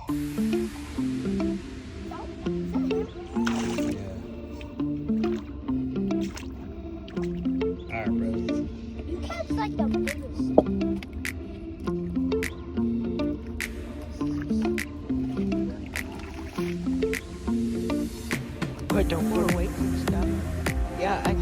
Alright, bro. You catch like the biggest. But don't put weights and stuff. Yeah, I